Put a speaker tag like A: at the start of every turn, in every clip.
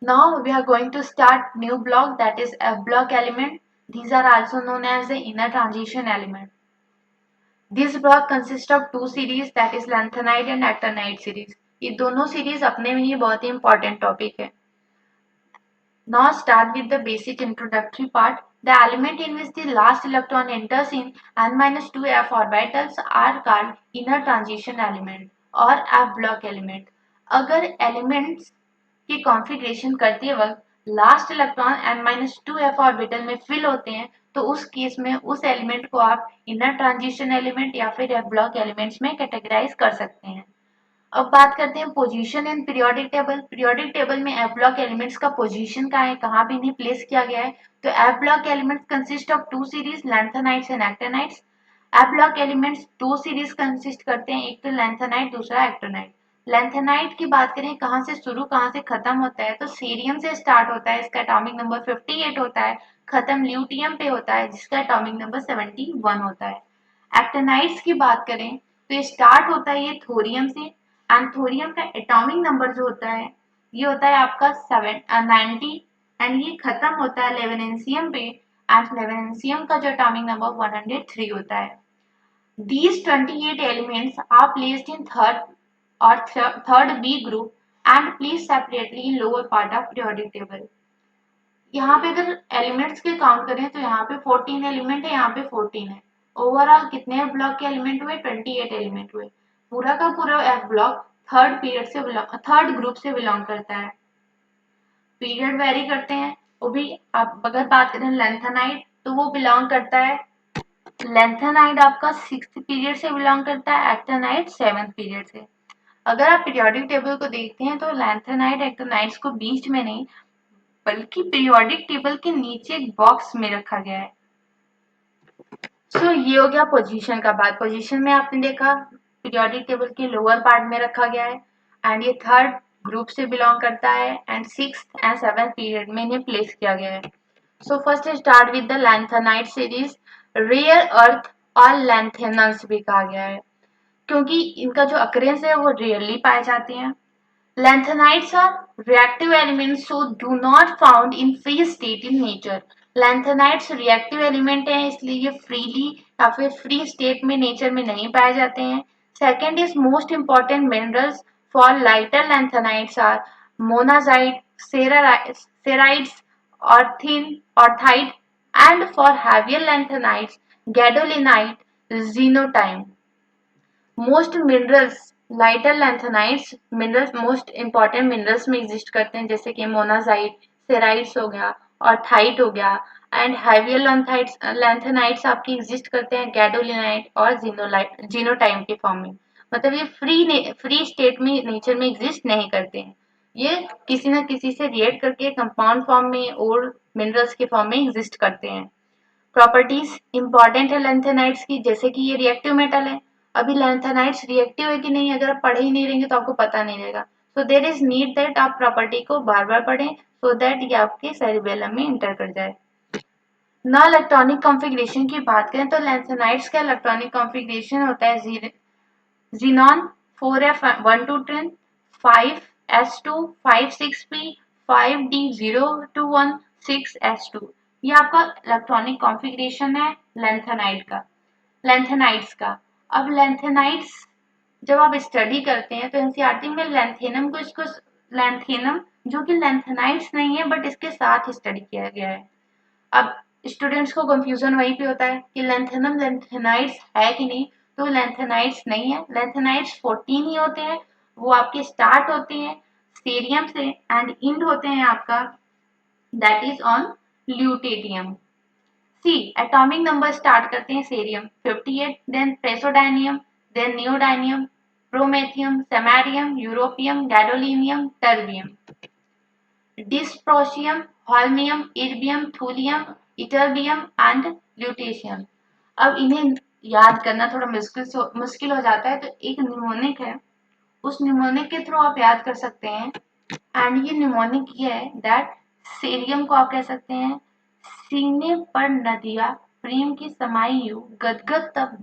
A: Now we are going to start new block, that is F block element. These are also known as the inner transition element. This block consists of two series, that is lanthanide and actinide series. ये दोनों series अपने में ही बहुत ही important topic है. Now start with the basic introductory part. The element in which the last electron enters in n-2f orbitals are called inner transition element or F block element. अगर elements की configuration करते वक्त last electron n-2f orbital में fill होते हैं तो उस case में उस एलिमेंट को आप इनर ट्रांजिशन एलिमेंट या फिर एफ ब्लॉक एलिमेंट्स में कैटेगराइज कर सकते हैं. अब बात करते हैं position in periodic table. Periodic table में एफ ब्लॉक एलिमेंट्स का पोजीशन कहाँ है, कहाँ पे इन्हें प्लेस किया गया है. तो F block elements consist of two series lanthanides and actinides. F block elements दो सीरीज कंसिस्ट करते हैं, एक तो लैंथेनाइड दूसरा एक्टिनाइड. लैंथेनाइड की बात करें कहाँ से शुरू कहाँ से खत्म होता है, तो सीरियम से स्टार्ट होता है, इसका एटॉमिक नंबर 58 होता है, खत्म ल्यूटियम पे होता है जिसका एटॉमिक नंबर 71 होता है. एक्टिनाइड्स की बात करें तो ये स्टार्ट होता है ये थोरियम से, एंड थोरियम का एटॉमिक नंबर जो होता है ये होता है आपका 90, एंड ये खत्म होता है लेवेनेंसियम पे, एंड लेवेनेंसियम का जो एटॉमिक नंबर 103 होता है. These 28 elements are placed in third B group and placed separately in lower part of periodic table. यहाँ पे अगर एलिमेंट्स के काउंट करें तो यहाँ पे 14 एलिमेंट है, यहाँ पे 14 है. ओवरऑल कितने ब्लॉक के एलिमेंट हुए, 28 एलिमेंट हुए. पूरा का पूरा एफ ब्लॉक थर्ड ग्रुप से बिलोंग करता है. पीरियड वेरी करते हैं वो भी. आप अगर बात करें लेंथेनाइड तो वो बिलोंग करता है, लेंथेनाइड आपका 6th पीरियड से बिलोंग करता है, एक्टिनाइड 7th पीरियड से. अगर आप पीरियोडिक टेबल को देखते हैं तो लैंथेनाइड एक्टिनाइड्स को बीच में नहीं बल्कि पीरियोडिक टेबल के नीचे एक बॉक्स में रखा गया है. ये हो गया पोजीशन का बात. पोजीशन में आपने देखा पीरियोडिक टेबल के लोअर पार्ट में रखा गया है, एंड ये थर्ड ग्रुप से बिलोंग करता है, and 6th and 7th period में इन्हें प्लेस किया गया है. First start with the lanthanide series. Rare earth और लैंथेनन्स भी कहा गया है क्योंकि इनका जो अक्रेंस है वो रेयरली पाए जाते हैं. Lanthanides are reactive elements so do not found in free state in nature. Lanthanides reactive element हैं इसलिए ये freely या फिर free state में nature में नहीं पाए जाते हैं. Second is most important minerals for lighter lanthanides are monazite, cerides, orthite, and for heavier lanthanides gadolinite, xenotime. Most minerals lighter lanthanides minerals most important minerals में एग्जिस्ट करते हैं जैसे कि मोनाजाइट, सेराइड्स हो गया और थाइट हो गया, एंड हेवियर लैंथेनाइड्स आपके एग्जिस्ट करते हैं गैडोलिनाइट और जीनोटाइम के फॉर्म में. मतलब ये फ्री स्टेट में नेचर में एग्जिस्ट नहीं करते हैं, ये किसी न किसी से रिएक्ट करके कंपाउंड फॉर्म में और मिनरल्स के फॉर्म में एग्जिस्ट करते हैं. प्रॉपर्टीज इंपॉर्टेंट है लैंथेनाइड्स की, जैसे कि ये रिएक्टिव मेटल है. अभी लैंथेनाइड्स रिएक्टिव है कि नहीं अगर आप पढ़े ही नहीं रहेंगे तो आपको पता नहीं रहेगा. सो देर इज नीड दैट आप प्रॉपर्टी को बार बार पढ़ें सो दैट ये आपके सेरिबेलम में इंटर कर जाए. ना इलेक्ट्रॉनिक कॉन्फ़िगरेशन की बात करें तो लैंथेनाइड्स का इलेक्ट्रॉनिक कॉन्फ़िगरेशन होता है xenon 4f121 5s2 5 6p 5d021 6s2. ये आपका इलेक्ट्रॉनिक कॉन्फ़िगरेशन है लैंथेनाइड्स का. अब लैंथेनाइड्स जब आप स्टडी करते हैं तो एनसीईआरटी में लैंथेनम जो कि लैंथेनाइड्स नहीं है बट इसके साथ स्टडी किया गया है. अब स्टूडेंट्स को कंफ्यूजन वहीं पे होता है कि लैंथेनम लैंथेनाइड्स है कि नहीं, तो लैंथेनाइड्स नहीं है. लैंथेनाइड्स 14 ही होते हैं, वो आपके स्टार्ट होते हैं सीरियम से एंड इंड होते हैं आपका दैट इज ऑन ल्यूटेटियम. सी एटॉमिक नंबर स्टार्ट करते हैं cerium 58, then praseodymium, then neodymium, promethium, samarium, europium, gadolinium, terbium, dysprosium, holmium, erbium, thulium, ytterbium and lutetium. अब इन्हें याद करना थोड़ा मुश्किल हो जाता है तो एक निमोनिक है, उस निमोनिक के थ्रू आप याद कर सकते हैं. एंड ये निमोनिक ये है दैट सीरियम को आप कह सकते हैं सीने पर नदिया प्रेम की समाई यू गदगद तब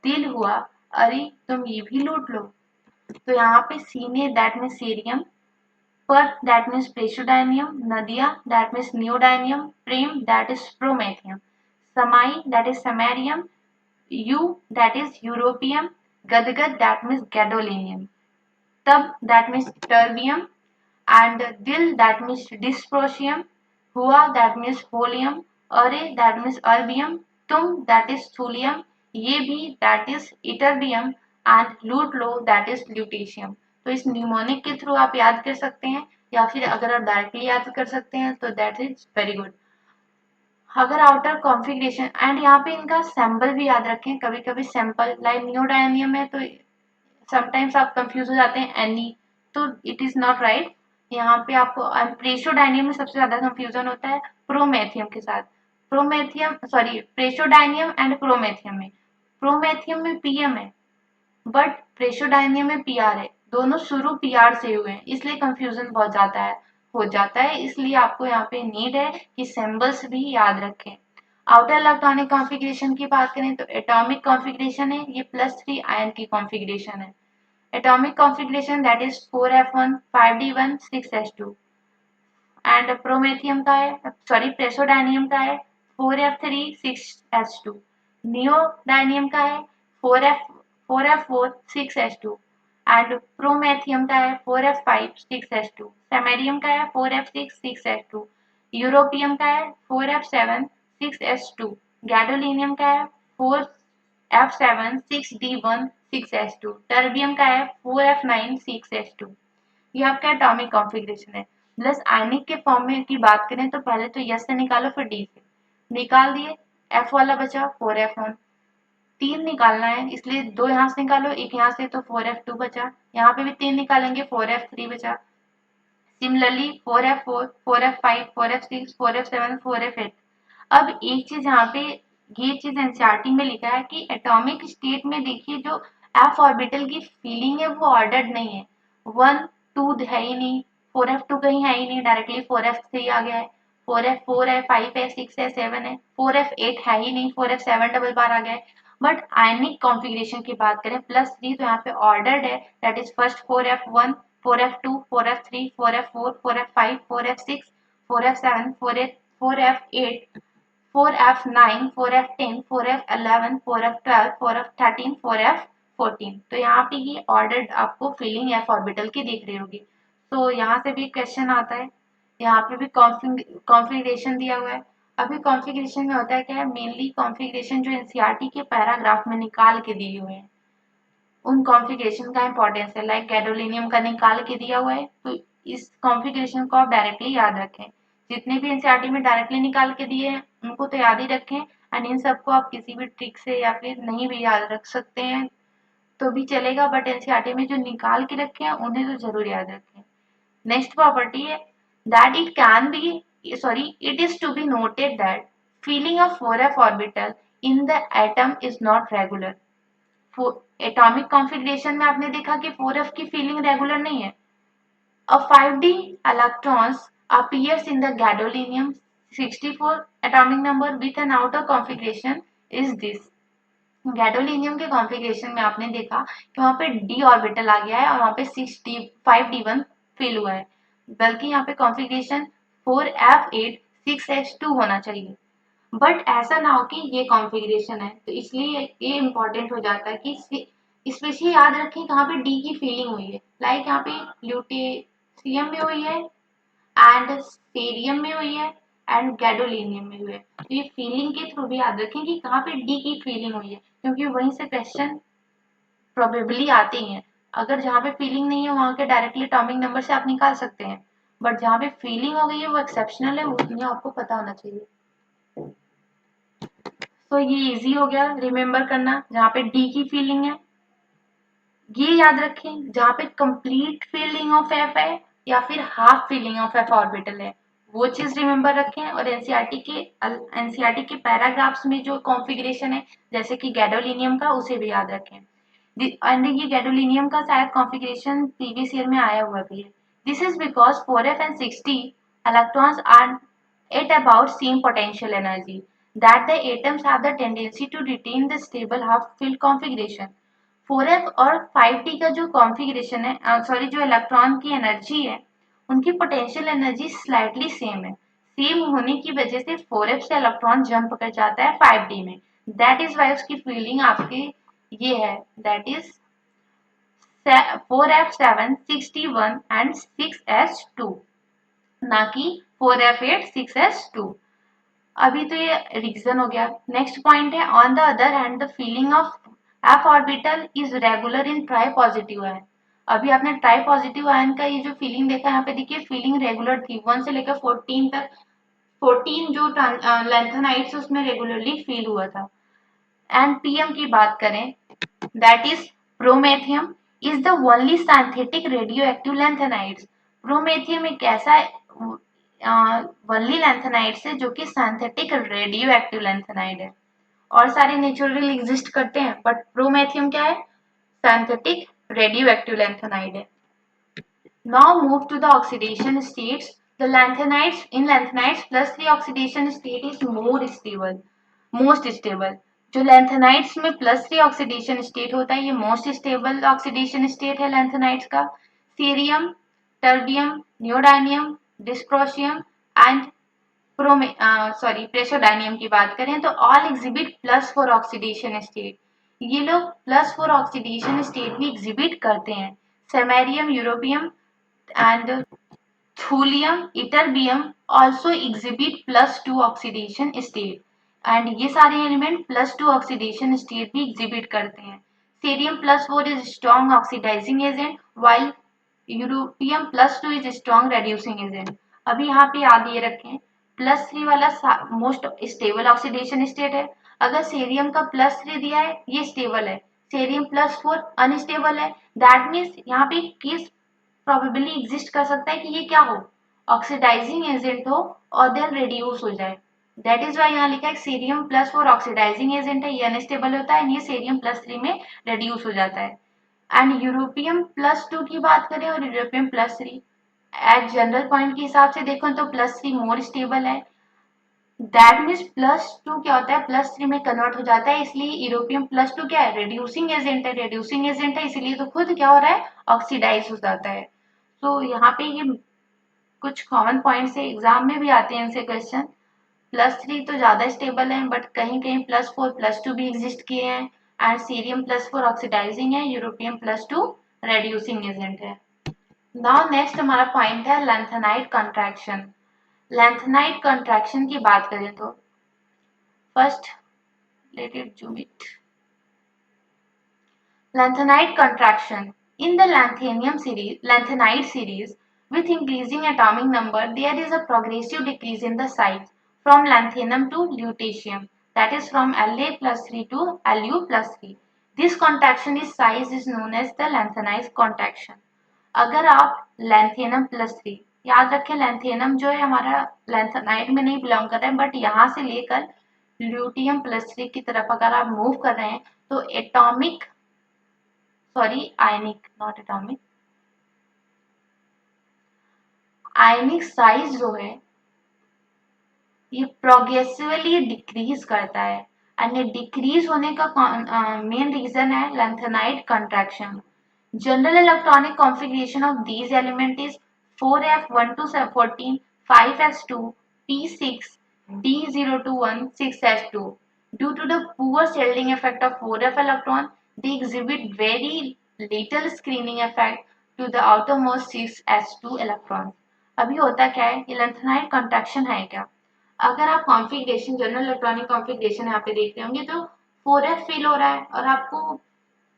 A: दिल हुआ अरे तुम ये भी लूट लो. तो यहाँ पे सीने दैट में cerium, Per, that means praseodymium. Nadia, that means neodymium. Prem, that is promethium. Samai, that is samarium. U, that is europium. Gadgad, that means gadolinium. Tab, that means terbium. And Dil, that means dysprosium. Hua, that means holium. Are, that means erbium. Tum, that is thulium. Ye bhi, that is ytterbium. And Lutlo, that is lutetium. तो इस mnemonic के through आप याद कर सकते हैं, या फिर अगर आप डायरेक्टली याद कर सकते हैं तो दैट इज वेरी गुड. अगर आउटर कॉन्फ़िगरेशन एंड यहाँ पे इनका सैंपल भी याद रखें. कभी कभी सैंपल लाइक नियोडायनियम है तो समटाइम्स आप कंफ्यूज हो जाते हैं एनी, तो इट इज नॉट राइट. यहाँ पे आपको प्रेशोडायनियम में सबसे ज्यादा कंफ्यूजन होता है प्रोमेथियम के साथ. प्रोमेथियम सॉरी प्रेशोडायनियम एंड प्रोमेथियम में पीएम है बट प्रेशोडायनियम में पीआर है. दोनों शुरू पीआर से हुए हैं, इसलिए कंफ्यूजन बहुत ज्यादा है हो जाता है. इसलिए आपको यहाँ पे नीड है कि सिंबल्स भी याद रखें. आउटर इलेक्ट्रॉनिक कॉन्फ़िगरेशन की बात करें तो एटॉमिक कॉन्फ़िगरेशन है, ये +3 आयन की कॉन्फ़िगरेशन है. Atomic configuration that is 4f1 5d1 6s2. And promethium का है सॉरी प्रेसोडायनियम का है 4f3 6s2. नियोडायनियम का है 4f4 6s2. एंड प्रोमेथियम का है 4f5 6s2. सेमेरियम का है 4f6 6s2. यूरोपियम का है 4f7 6s2. गैडोलिनियम का है 4f7 6d1 6s2. टर्बियम का है 4f9 6s2. ये आपका एटॉमिक कॉन्फ़िगरेशन है. प्लस आयनिक के फॉर्म में की बात करें तो पहले तो यस से निकालो फिर डी से. निकाल दिए, एफ वाला बचा 4f1. 3 निकालना है इसलिए 2 यहाँ से निकालो, एक यहाँ से, तो 4f2 बचा. यहाँ पे भी 3 निकालेंगे 4f3 बचा. Similarly 4f4 4f5 4f6 4f7 4f8. अब एक चीज यहाँ पे ये चीज एनसीईआरटी में लिखा है कि एटॉमिक स्टेट में देखिए जो एफ ऑर्बिटल की फीलिंग है वो ऑर्डर्ड नहीं है. 1 2 है ही नहीं, 4f2 कहीं है ही नहीं, डायरेक्टली 4f3 आ गया है. 4f4 है 5 है 6 है 7 है. 4f8 है ही नहीं, 4f7 डबल बार आ गया है. बट आयनिक कॉन्फ़िगरेशन की बात करें +3 तो यहाँ पे ऑर्डर्ड है. That is first 4f1 4f2 4f3 4f4 4f5 4f6 4f7 4f8 4f9 4f10 4f11 4f12 4f13 4f14. तो यहाँ पे ये ऑर्डर्ड आपको फीलिंग एफ ऑर्बिटल की दिख रही होगी. तो यहाँ से भी क्वेश्चन आता है. यहाँ पे भी कॉन्फ़िगरेशन दिया हुआ है. अभी कॉन्फ़िगरेशन में होता है क्या है, मेनली कॉन्फ़िगरेशन जो एनसीईआरटी के पैराग्राफ में निकाल के दिए हुए हैं उन कॉन्फ़िगरेशन का इंपॉर्टेंस है. लाइक गैडोलिनियम का निकाल के दिया हुआ है तो इस कॉन्फ़िगरेशन को आप डायरेक्टली याद रखें. जितने भी एनसीईआरटी में डायरेक्टली निकाल के दिए हैं उनको तो याद ही रखें. एंड इन सबको आप किसी भी ट्रिक से या फिर नहीं भी याद रख सकते हैं तो भी चलेगा, बट एनसीईआरटी में जो निकाल के रखे हैं उन्हें तो जरूर याद रखें. नेक्स्ट प्रॉपर्टी है that it is to be noted that filling of 4f orbital in the atom is not regular. Atomic configuration में आपने देखा कि 4f की फीलिंग रेगुलर नहीं है. A 5d electrons appears in the gadolinium 64 atomic number with an outer configuration is this. Gadolinium के configuration में आपने देखा कि वहां पे d ऑर्बिटल आ गया है और वहां पे 5d1 फिल हुआ है, बल्कि यहाँ पे कॉन्फ़िगरेशन 4f8 6s2 होना चाहिए. बट ऐसा ना हो कि ये कॉन्फ़िगरेशन है, तो इसलिए ये इम्पोर्टेंट हो जाता है कि स्पेशली याद रखें कहाँ पे डी की फीलिंग हुई है. लाइक यहाँ पे ल्यूटेशियम में हुई है एंड सेरियम में हुई है एंड गैडोलिनियम में हुई है. तो ये फीलिंग के थ्रू भी याद रखें कि कहाँ पे डी की फीलिंग हुई है, क्योंकि वहीं से क्वेश्चन प्रोबेबली आते ही हैं. अगर जहाँ पे फीलिंग नहीं है वहां के डायरेक्टली एटॉमिक नंबर से आप निकाल सकते हैं, बट जहाँ पे फीलिंग हो गई है वो एक्सेप्शनल है, वो आपको पता होना चाहिए. तो ये इजी हो गया रिमेम्बर करना. जहाँ पे डी की फीलिंग है ये याद रखें, जहाँ पे कंप्लीट फीलिंग ऑफ एफ है या फिर half feeling of F orbital है वो चीज रिमेम्बर रखें. और एनसीईआरटी के पैराग्राफ्स में जो कॉन्फ़िगरेशन है जैसे कि गैडोलिनियम का उसे भी याद रखें. एंड ये गैडोलिनियम का शायद कॉन्फ़िगरेशन प्रीवियस ईयर में आया हुआ भी है. This is because 4f and 6d electrons are at about same potential energy that the atoms have the tendency to retain the stable half filled configuration. 4f और 5d का जो configuration है जो इलेक्ट्रॉन की एनर्जी है उनकी potential energy slightly same है। Same होने की वजह से 4f से इलेक्ट्रॉन जंप कर जाता है 5d में। दैट इज वाई उसकी फीलिंग आपके ये है, that is 4f7 61 and 6s2, ना कि 4f8 6s2। अभी तो ये रीजन हो गया। नेक्स्ट पॉइंट है, on the other hand the feeling of F orbital is regular in try positive ion. अभी आपने ट्राई पॉजिटिव आयन का ये जो फीलिंग देखा, यहाँ पे देखिए फीलिंग रेगुलर थी 1 से लेकर 14 तक। 14 जो लेंथेनाइड्स उसमें रेगुलरली फील हुआ था। एंड पीएम की बात करें, that is promethium is the only synthetic radioactive lanthanides. Promethium एक ऐसा ओनली लैंथेनाइड्स है जो कि सिंथेटिक रेडियोएक्टिव लैंथेनाइड है। और सारे नेचुरली एग्जिस्ट करते हैं, बट प्रोमेथियम क्या है, सिंथेटिक रेडियोएक्टिव लैंथेनाइड है। Now move to the oxidation states. The lanthanides in lanthanides plus 3 oxidation state is more stable, most stable. जो लैंथेनाइड्स में +3 ऑक्सीडेशन स्टेट होता है, ये मोस्ट स्टेबल ऑक्सीडेशन स्टेट है लैंथेनाइड्स का। सीरियम, टर्बियम, नियोडाइनियम, डिस्प्रोशियम एंड प्रेसोडाइनियम की बात करें तो ऑल एग्जिबिट +4 ऑक्सीडेशन स्टेट। ये लोग +4 ऑक्सीडेशन स्टेट भी एग्जिबिट करते हैं। Samarium, europium and thulium, ytterbium also exhibit +2 oxidation state and ये सारे एलिमेंट +2 ऑक्सीडेशन स्टेट भी एग्जिबिट करते हैं। Cerium +4 is strong oxidising agent while europium +2 is strong reducing agent. अभी यहाँ पे याद ये रखें, +3 वाला मोस्ट स्टेबल ऑक्सीडेशन स्टेट है। अगर सीरियम का +3 दिया है ये स्टेबल है, सीरियम +4 अनस्टेबल है। दैट मीन्स यहाँ पे केस प्रोबेबली एग्जिस्ट कर सकता है कि ये क्या हो, ऑक्सीडाइजिंग एजेंट हो और देन रिड्यूस हो जाए। दैट इज वाई यहाँ लिखा है सीरियम +4 ऑक्सीडाइजिंग एजेंट है, ये अनस्टेबल होता है, ये सीरियम +3 में रिड्यूस हो जाता है। एंड यूरोपियम +2 की बात करें और यूरोपियम +3 एट जनरल पॉइंट के हिसाब से देखो तो +3 मोर स्टेबल है। दैट मीन्स +2 क्या होता है, +3 में कन्वर्ट हो जाता है, इसलिए यूरोपियम +2 क्या है, रिड्यूसिंग एजेंट है। रिड्यूसिंग एजेंट है इसलिए तो खुद क्या हो रहा है, ऑक्सीडाइज हो जाता है। तो यहाँ पे ये कुछ कॉमन पॉइंट से एग्जाम में भी आते हैं इनसे क्वेश्चन। +3 तो ज्यादा स्टेबल है, बट कहीं कहीं +4 +2 भी एग्जिस्ट किए हैं। एंड सीरियम +4 ऑक्सीडाइजिंग है, यूरोपियम +2 रेड्यूसिंग एजेंट है। नाउ नेक्स्ट हमारा पॉइंट है लैंथेनाइड कंट्रैक्शन। लैंथेनाइड कंट्रैक्शन की बात करें तो first let it zoom it. Lanthanide contraction. In the lanthanide series, with increasing atomic number, there is a progressive decrease in the size from lanthanum to lutetium, that is from La+3 to Lu+3. This contraction is size is known as the lanthanide contraction. अगर आप lanthanum+3, याद रखें lanthanum जो है हमारा lanthanide में नहीं belong कर रहा है, बट यहाँ से लेकर lutetium+3 की तरफ अगर आप मूव कर रहे हैं तो ionic not atomic, ionic size जो है ये प्रोग्रेसिवली डिक्रीज करता है। एंड ये डिक्रीज होने का मेन रीजन है lanthanide contraction. General electronic configuration of these element is 4f1 to 14, 5s2, p6, d0 to 1, 6s2. Due to the poor shielding effect of 4f electron, they exhibit very little screening effect to the outermost 6s2 electrons. अभी होता क्या है, ये lanthanide contraction है क्या? अगर आप configuration general electronic configuration यहाँ पे देख रहे होंगे तो 4f फील हो रहा है, और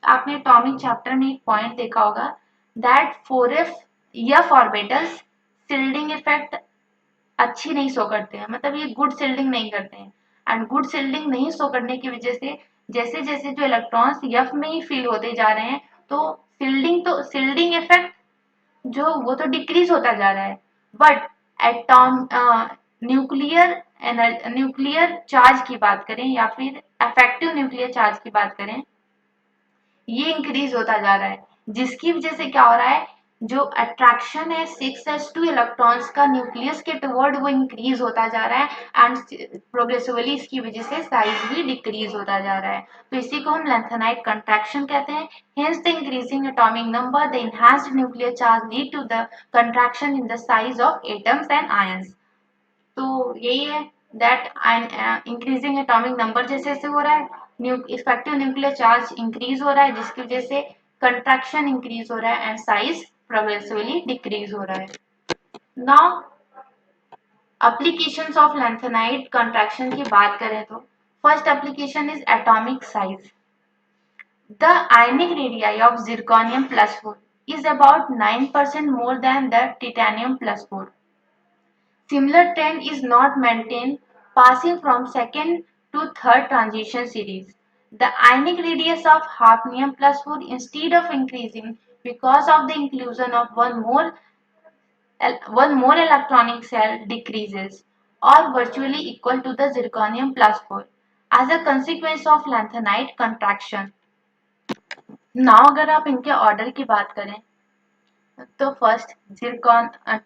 A: आपने एटॉमिक चैप्टर में एक पॉइंट देखा होगा that 4f orbitals shielding effect अच्छी नहीं शो करते हैं, मतलब ये गुड शिल्डिंग नहीं करते हैं। एंड गुड शिल्डिंग नहीं शो करने की वजह से जैसे जैसे जो इलेक्ट्रॉन्स f में ही फील होते जा रहे हैं तो शिल्डिंग इफेक्ट जो वो तो डिक्रीज होता जा रहा है। बट न्यूक्लियर चार्ज की बात करें या फिर इफेक्टिव न्यूक्लियर चार्ज की बात करें, ये इंक्रीज होता जा रहा है, जिसकी वजह से क्या हो रहा है, जो अट्रैक्शन है 6s2 इलेक्ट्रॉन्स का न्यूक्लियस के टुवर्ड वो इंक्रीज होता जा रहा है एंड प्रोग्रेसिवली इसकी वजह से साइज भी डिक्रीज होता जा रहा है, तो इसी को हम लेंथेनाइट कंट्रैक्शन कहते हैं। Hence the increasing atomic number the enhanced nuclear charge lead to the contraction in the size of atoms and ions. तो यही है दैट इंक्रीजिंग एटॉमिक नंबर जैसे जैसे हो रहा है इफेक्टिव न्यूक्लियर चार्ज इंक्रीज हो रहा है, जिसकी वजह से कंट्रैक्शन इंक्रीज हो रहा है एंड साइज प्रोग्रेसिवली डिक्रीज हो रहा है। Now applications of lanthanide contraction की बात करें तो first application is atomic size. The ionic radii of zirconium plus 4 is about 9% more than the titanium plus 4. Similar trend is not maintained passing from second to third transition series. The ionic radius of hafnium plus 4 instead of increasing because of the inclusion of one more electronic cell decreases or virtually equal to the zirconium plus 4 as a consequence of lanthanide contraction. Now अगर आप इनके order की बात करें तो first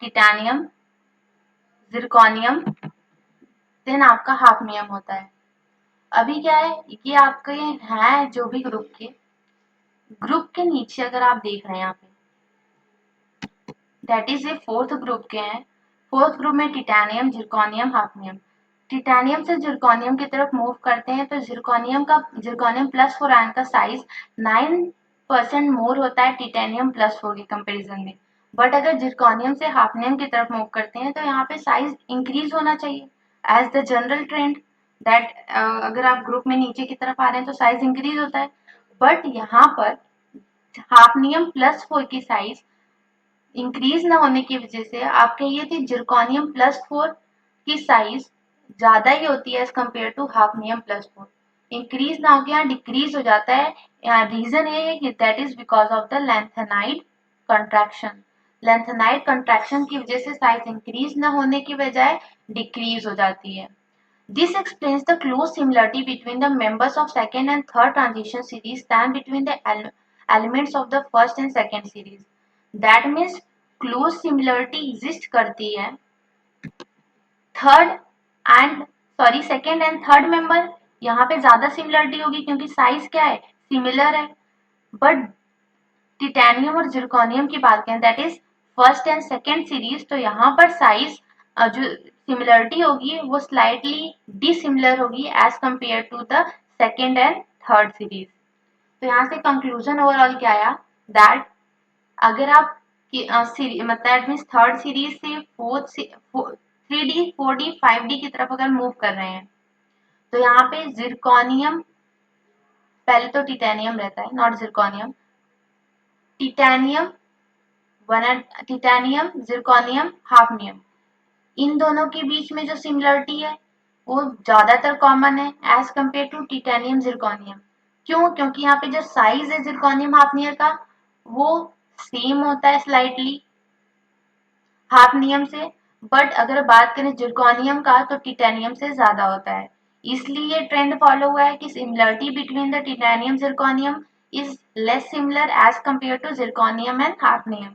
A: titanium, जिरकॉनियम, then आपका hafnium होता है। अभी क्या है, ये आपके हैं जो भी ग्रुप के नीचे अगर आप देख रहे हैं यहाँ पे दैट इज ये फोर्थ ग्रुप के हैं। फोर्थ ग्रुप में टिटानियम, जिरकॉनियम, हाफनियम। टिटानियम से जिरकॉनियम की तरफ मूव करते हैं तो जिरकॉनियम प्लस 4 आयन का साइज 9% मोर होता है टिटेनियम प्लस 4 के कंपेरिजन में। बट अगर जिरकॉनियम से हाफनियम की तरफ मूव करते हैं तो यहाँ पे साइज इंक्रीज होना चाहिए as the general trend that अगर आप ग्रुप में नीचे की तरफ आ रहे हैं तो साइज इंक्रीज होता है। बट यहाँ पर हाफनियम प्लस 4 की साइज इंक्रीज ना होने की वजह से आप कहिए थे जिरकॉनियम प्लस 4 की साइज ज्यादा ही होती है as compare to hafnium plus 4। Increase ना होकर यहाँ डिक्रीज हो जाता है। रीजन ये है कि that is because of the lanthanide contraction. Lanthanide contraction की वजह से साइज इंक्रीज ना होने की बजाय डिक्रीज हो जाती है। This explains the close similarity between the members of second and third transition series than between the elements of the first and second series. That means close similarity exist करती है third and second and third member. यहाँ पे ज्यादा similarity होगी क्योंकि size क्या है, similar है। बट टिटेनियम और जिरकॉनियम की बात करें that is first and second series, तो यहाँ पर साइज जो सिमिलरिटी होगी वो स्लाइटली डिसिमिलर होगी as compare to the second and third series. तो यहाँ से कंक्लूजन ओवरऑल क्या आया दैट अगर आप मतलब मीन्स थर्ड सीरीज से फोर्थ 3D 4D 5D की तरफ अगर मूव कर रहे हैं तो यहाँ पे जिरकॉनियम, पहले तो टिटेनियम रहता है नॉट जिरकॉनियम, टिटेनियम, जिरकॉनियम, हाफनियम, इन दोनों के बीच में जो सिमिलरिटी है वो ज्यादातर कॉमन है एज कंपेयर टू टिटेनियम जिरकॉनियम। क्यों? क्योंकि यहाँ पे जो साइज है जिरकॉनियम हाफनियम का वो सेम होता है स्लाइटली हाफनियम से। बट अगर बात करें जिरकॉनियम का तो टिटेनियम से ज्यादा होता है। इसलिए ट्रेंड फॉलो हुआ है कि similarity between the titanium zirconium is less similar as compare to zirconium and hafnium.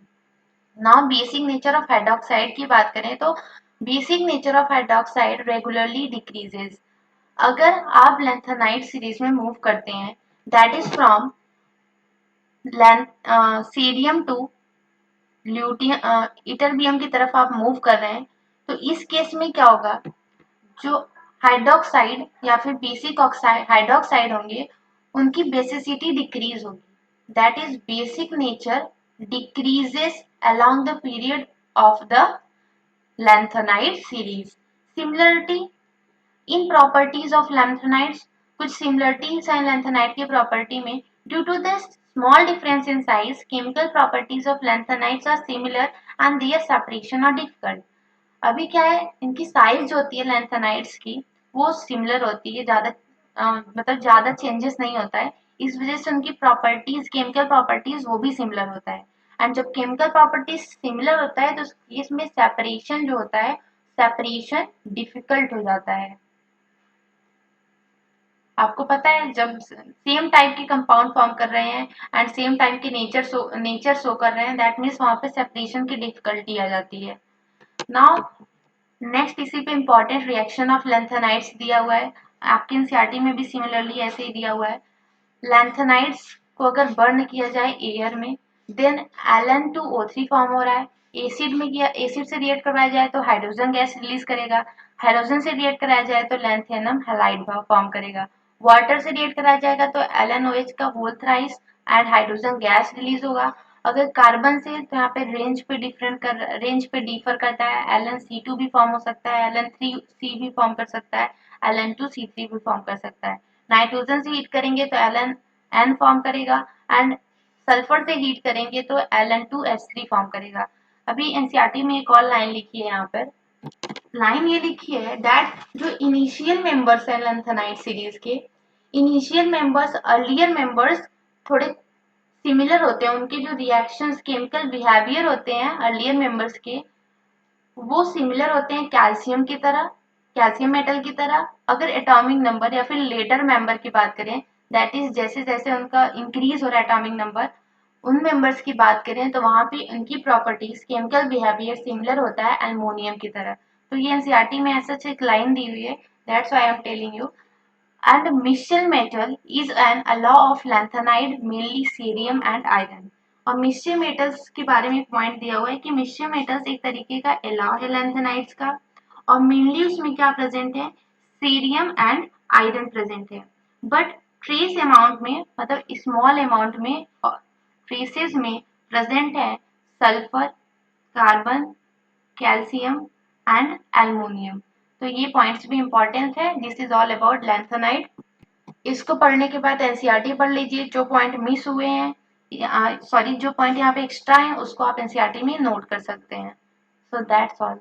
A: Now basic nature of hydroxide की बात करें तो basic nature of hydroxide regularly decreases. अगर आप लैंथेनाइट सीरीज में मूव करते हैं that is from cerium to ytterbium की तरफ आप मूव कर रहे हैं तो इस केस में क्या होगा, जो हाइड्रोक्साइड या फिर बेसिक ऑक्साइड हाइड्रोक्साइड होंगे उनकी बेसिसिटी डिक्रीज होगी। That is basic nature decreases along the period of the lanthanide series. Similarity in properties of lanthanides, कुछ similarities हैं lanthanide की property में। Due to the small difference in size, chemical properties of lanthanides are similar and their separation are difficult. अभी क्या है, इनकी size जो होती है लैंथेनाइड्स की वो सिमिलर होती है, मतलब ज्यादा चेंजेस नहीं होता है। इस वजह से उनकी प्रॉपर्टीज, केमिकल प्रॉपर्टीज वो भी सिमिलर होता है। एंड जब केमिकल प्रॉपर्टीज सिमिलर होता है तो इसमें सेपरेशन जो होता है, सेपरेशन डिफिकल्ट हो जाता है। आपको पता है जब सेम टाइप के कंपाउंड फॉर्म कर रहे हैं एंड सेम टाइप के नेचर शो कर रहे हैं, दैट मीन्स वहां पे सेपरेशन की डिफिकल्टी आ जाती है। नाउ नेक्स्ट इसी पे इंपॉर्टेंट रिएक्शन ऑफ लैंथेनाइड्स दिया हुआ है, आपके एनसीईआरटी में भी सिमिलरली ऐसे ही दिया हुआ है। लैंथेनाइड्स को अगर बर्न किया जाए एयर में, देन Ln2O3 फॉर्म हो रहा है। एसिड से रिएक्ट करवाया जाए तो हाइड्रोजन गैस रिलीज करेगा। हाइड्रोजन से रिएक्ट कराया जाए तो लैंथेनम हैलाइड फॉर्म करेगा। वाटर से रिएक्ट कराया जाएगा तो LnOH का whole thrice and hydrogen gas release होगा। अगर कार्बन से तो यहाँ पे रेंज पे डिफर करता है। Ln2C भी फॉर्म हो सकता है, Ln3C भी फॉर्म कर सकता है, Ln2C3 भी फॉर्म कर सकता है। नाइट्रोजन से हीट करेंगे तो Ln फॉर्म करेगा एंड सल्फर से हीट करेंगे तो Ln2H3 फॉर्म करेगा। अभी एनसीईआरटी में एक और लाइन लिखी है, यहाँ पर लाइन ये लिखी है दैट जो इनिशियल मेंबर्स है लैंथेनाइड सीरीज के, इनिशियल मेंबर्स अर्लियर मेंबर्स थोड़े सिमिलर होते हैं, उनके जो रिएक्शंस केमिकल बिहेवियर होते हैं अर्लियर मेंबर्स के वो सिमिलर होते हैं कैल्शियम की तरह, कैल्शियम मेटल की तरह। अगर एटॉमिक नंबर या फिर लेटर मेंबर की बात करें, दैट इज जैसे जैसे उनका इंक्रीज हो रहा है एटॉमिक नंबर, उन मेंबर्स की बात करें तो वहां पे उनकी प्रॉपर्टीज केमिकल बिहेवियर सिमिलर होता है एल्युमिनियम की तरह। तो ये एनसीईआरटी में ऐसा एक लाइन दी हुई है, that's why I am telling you. And Michel metal is an alloy of lanthanide, mainly cerium and iron. और मिश्र मेटल्स के बारे में एक पॉइंट दिया हुआ है कि मिश्र मेटल्स एक तरीके का एलॉय है लैंथेनाइड्स का, और मेनली उसमें क्या प्रेजेंट है, सीरियम एंड आयरन प्रेजेंट है। बट ट्रेस अमाउंट में, मतलब स्मॉल अमाउंट में ट्रेसेस में प्रेजेंट है sulphur, carbon, calcium and aluminium. तो ये पॉइंट्स भी इंपॉर्टेंट है। This is all about lanthanide. इसको पढ़ने के बाद एनसीईआरटी पढ़ लीजिए, जो पॉइंट मिस हुए हैं, सॉरी जो पॉइंट यहाँ पे एक्स्ट्रा है उसको आप एनसीईआरटी में नोट कर सकते हैं। So that's all.